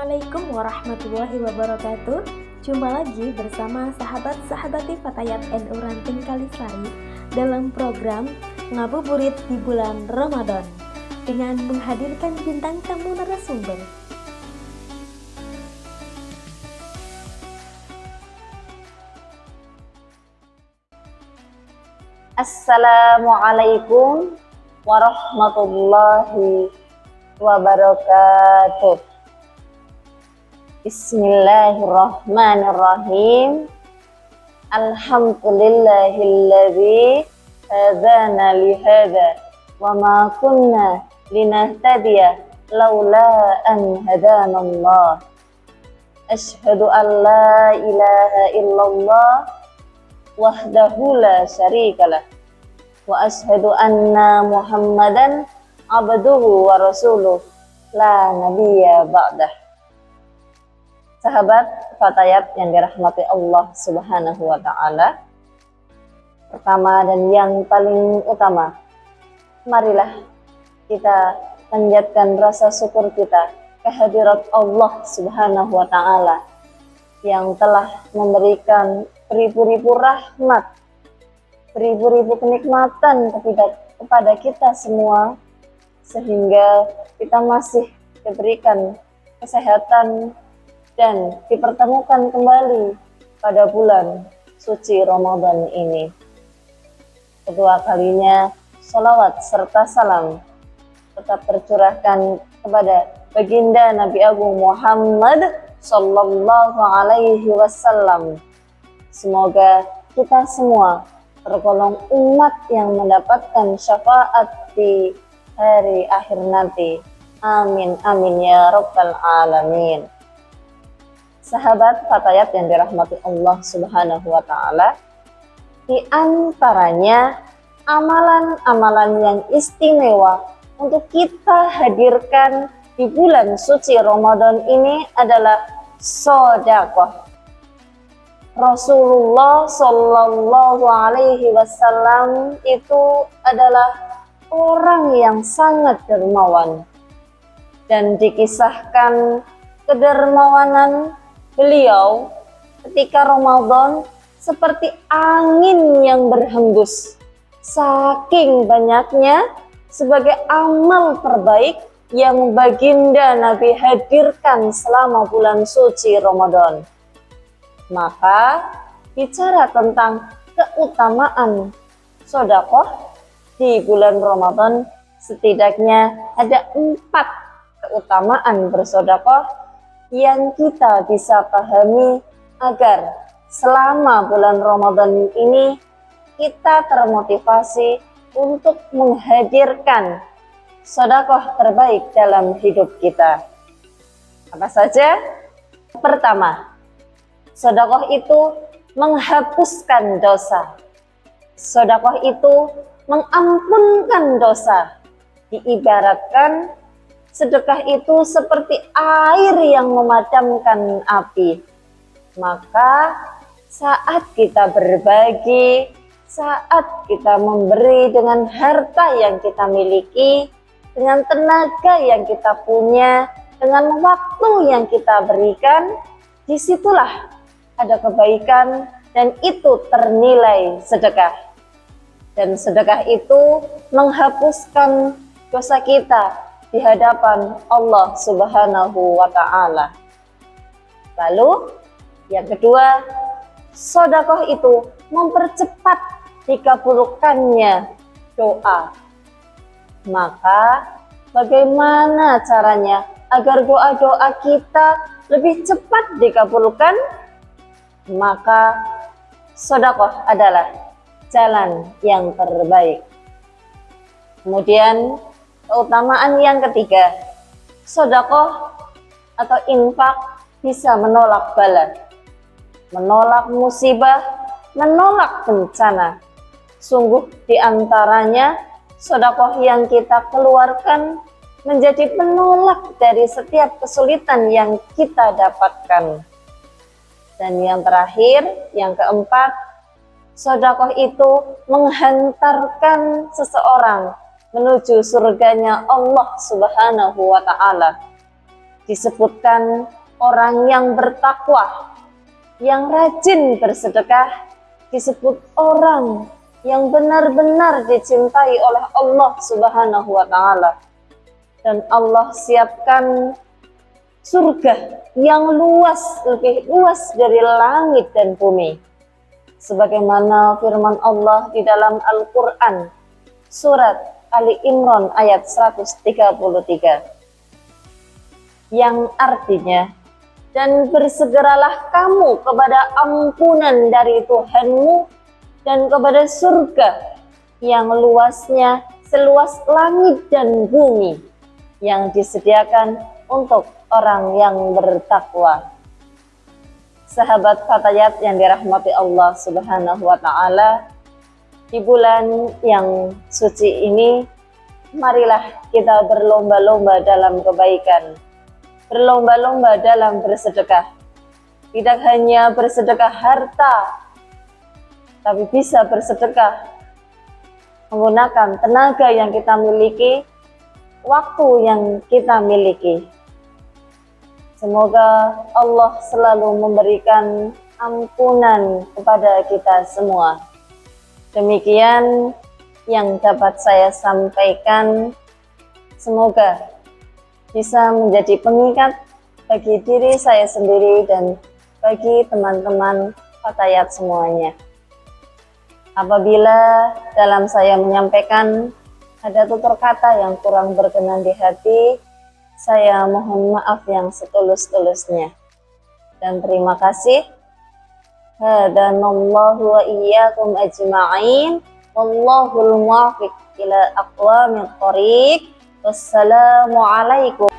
Assalamualaikum warahmatullahi wabarakatuh. Jumpa lagi bersama sahabat-sahabati Fatayat NU Ranting Kalisari dalam program Ngabuburit di bulan Ramadan dengan menghadirkan bintang tamu narasumber. Assalamualaikum warahmatullahi wabarakatuh. Bismillahirrahmanirrahim. Alhamdulillahilladzi hadana lihada wa ma kunna linahtadiya laula an hadanallah. Asyhadu an la ilaha illallah wahdahu la syarikalah wa asyhadu anna Muhammadan abduhu wa rasuluh la nabiyya ba'dah. Sahabat Fatayat yang dirahmati Allah Subhanahu wa ta'ala, pertama dan yang paling utama, marilah kita panjatkan rasa syukur kita kehadirat Allah Subhanahu wa ta'ala yang telah memberikan beribu-ribu rahmat, beribu-ribu kenikmatan kepada kita semua, sehingga kita masih diberikan kesehatan dan dipertemukan kembali pada bulan suci Ramadan ini. Kedua kalinya sholawat serta salam tetap tercurahkan kepada baginda Nabi Agung Muhammad Sallallahu Alaihi Wasallam. Semoga kita semua tergolong umat yang mendapatkan syafaat di hari akhir nanti. Amin amin ya rabbal alamin. Sahabat Fatayat yang dirahmati Allah Subhanahu wa ta'ala, di antaranya amalan-amalan yang istimewa untuk kita hadirkan di bulan suci Ramadan ini adalah sedekah. Rasulullah Shallallahu Alaihi Wasallam itu adalah orang yang sangat dermawan, dan dikisahkan kedermawanan beliau ketika Ramadan seperti angin yang berhembus, saking banyaknya sebagai amal terbaik yang baginda Nabi hadirkan selama bulan suci Ramadan. Maka bicara tentang keutamaan sedekah di bulan Ramadan, setidaknya ada 4 keutamaan bersedekah yang kita bisa pahami agar selama bulan Ramadan ini kita termotivasi untuk menghadirkan sedekah terbaik dalam hidup kita. Apa saja? Pertama, sedekah itu menghapuskan dosa. Sedekah itu mengampunkan dosa. Diibaratkan sedekah itu seperti air yang memadamkan api. Maka saat kita berbagi, saat kita memberi dengan harta yang kita miliki, dengan tenaga yang kita punya, dengan waktu yang kita berikan, disitulah ada kebaikan dan itu ternilai sedekah. Dan sedekah itu menghapuskan dosa kita di hadapan Allah Subhanahu wa ta'ala. Lalu yang kedua, sedekah itu mempercepat dikabulkannya doa. Maka bagaimana caranya agar doa-doa kita lebih cepat dikabulkan? Maka sedekah adalah jalan yang terbaik. Kemudian keutamaan yang ketiga, sedekah atau infak bisa menolak bala, menolak musibah, menolak bencana. Sungguh di antaranya sedekah yang kita keluarkan menjadi penolak dari setiap kesulitan yang kita dapatkan. Dan yang terakhir, yang keempat, sedekah itu menghantarkan seseorang menuju surganya Allah Subhanahu wa ta'ala. disebutkan orang yang bertakwa, yang rajin bersedekah, disebut orang yang benar-benar dicintai oleh Allah Subhanahu wa Ta'ala. Dan Allah siapkan surga yang luas, lebih luas dari langit dan bumi. Sebagaimana firman Allah di dalam Al-Quran, surat Ali Imran ayat 133. Yang artinya, dan bersegeralah kamu kepada ampunan dari Tuhanmu dan kepada surga yang luasnya seluas langit dan bumi, yang disediakan untuk orang yang bertakwa. Sahabat Fatayat yang dirahmati Allah Subhanahu wa Ta'ala, di bulan yang suci ini, marilah kita berlomba-lomba dalam kebaikan, berlomba-lomba dalam bersedekah. Tidak hanya bersedekah harta, tapi bisa bersedekah menggunakan tenaga yang kita miliki, waktu yang kita miliki. Semoga Allah selalu memberikan ampunan kepada kita semua. Demikian yang dapat saya sampaikan. Semoga bisa menjadi pengingat bagi diri saya sendiri dan bagi teman-teman Fatayat semuanya. Apabila dalam saya menyampaikan ada tutur kata yang kurang berkenan di hati, saya mohon maaf yang setulus-tulusnya. Dan terima kasih. Hadanallahu wa iyyakum ajma'in. Wallahul muwaffiq ila aqwamit thoriq. Wassalamualaikum.